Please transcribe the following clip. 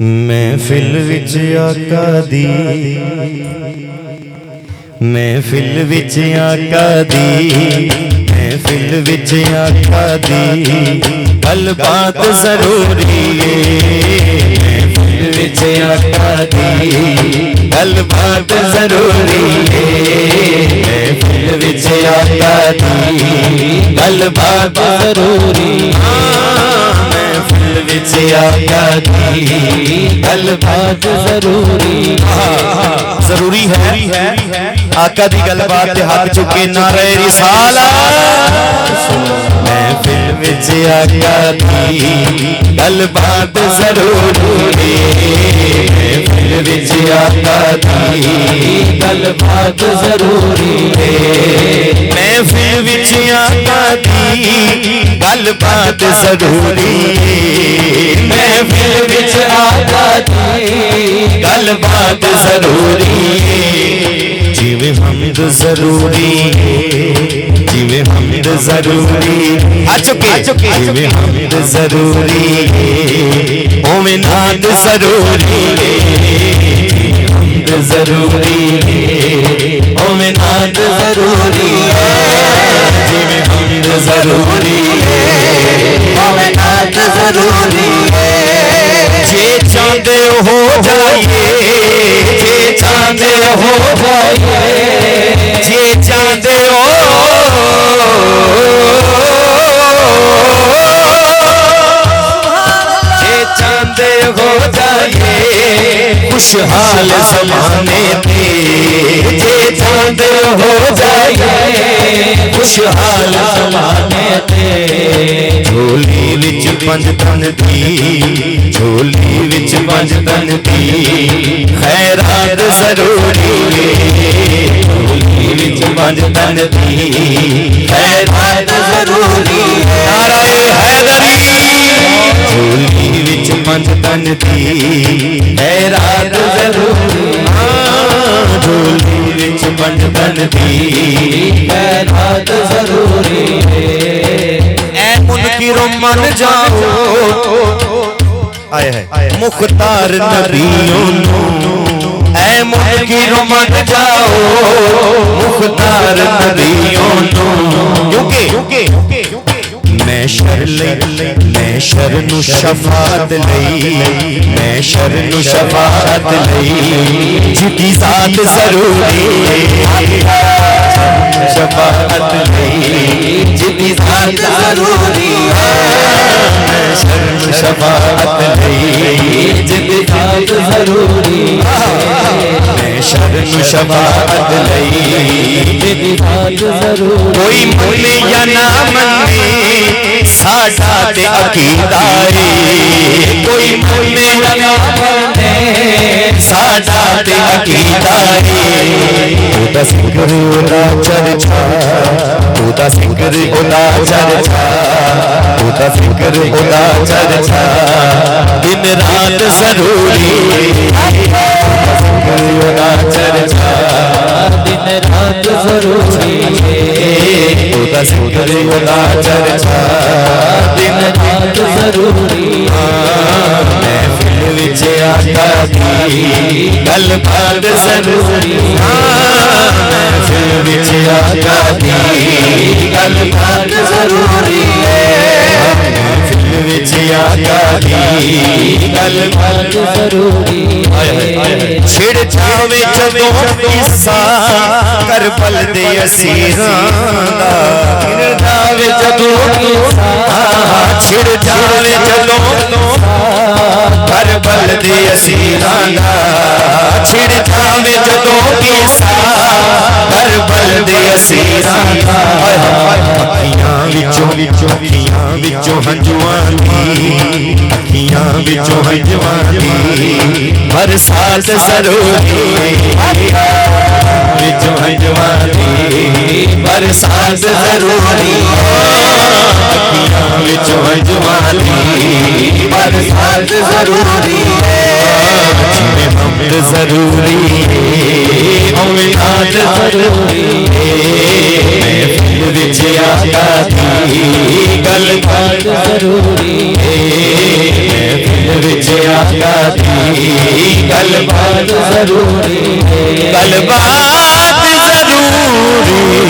महफिल विच आका दी, महफिल विच आका दी, महफिल विच आका दी, गल बात जरूरी है। महफिल विच आका दी, गल बात जरूरी है। महफिल विच आका दी, गल बात जरूरी विच आका दी, गल बात जरूरी जरूरी है। आका दी गल बात हाथ चुके नारे रिसालत। महफिल विच आका दी, गल बात जरूरी है। महफिल विच आका दी, गल बात जरूरी है। महफिल विच आका दी, गल बात जरूरी है। महफिल विच आका दी, गल बात जरूरी है। जिवे हम्द जरूरी है, जिवे हम्द जरूरी आ चुके जिवे हम्द जरूरी है, ओमे नाद जरूरी है। हम्द जरूरी है, ओमे नाद जरूरी है। जिवे हम्द जरूरी है, ओमे नाद जरूरी है। जे चाहते हो जाइए, जे चाहते हो जाइए, जे चाहते हो जे चाहते हो जाइए खुशहाल ज़माने पे। जे चाहते हो जाइए खुशहाल ज़माने पे। झोली विच पंज तन दी, झोली विच पंज तन दी, खैरात जरूरी है। झोली विच पंज तन दी, खैरात जरूरी है। नाराए हैदरी। झोली विच पंज तन दी, खैरात जरूरी है। झोली विच पंज तन दी, खैरात जरूरी है। मुनकिरों मन जाओ, आए है मुख्तार नबियों नू। ऐ मुनकिरों मन जाओ, मुख्तार नबियों नू। क्योंकि मैशर नू शफात लई, मैशर नू शफात लई, जिदी जात जरूरी है। शफात लई, जिदी जात जरूरी है। मैशर नू शफात लई, जिदी जात जरूरी है। मैशर नू शफात लई, जिदी जात जरूरी। कोई मने या ना मने साडा ते अकीदा है। कोई मने या ना मने साडा ते अकीदा है। ओदा जिक्र ओदा चर्चा, ओदा जिक्र ओदा चर्चा, ओदा जिक्र ओदा चर्चा, दिन रात जरूरी है। ओदा चर्चा, दिन रात जरूरी है। ओदा जिक्र ओदा चर्चा, दिन रात जरूरी है। महफिल विच आका दी, गल बात जरूरी है। महफिल विच आका दी, गल बात जरूरी है। महफिल विच आका दी, गल बात जरूरी है। छिड़ जावे जदों किस्सा करबल दे असीरां दा। छिड़ जावे जदों किस्सा, छिड़ जावे जदों करबल दे असीरां दा। छिड़ जावे जदों किस्सा करबल दे असीरां दा। अखियां विचों अखियां विचों हंजुआं दी, अखियां विचों हंजुआं दी, बरसात जरूरी है। विचों हंजुआं दी, बरसात जरूरी है। अखियां विचों हंजुआं दी, बरसात जरूरी है। जिवें हम्द जरूरी है, उवें नाद जरूरी है। महफिल विच आका दी, गल बात जरूरी है। महफिल विच आका दी गलबात जरूरी है, गलबात जरूरी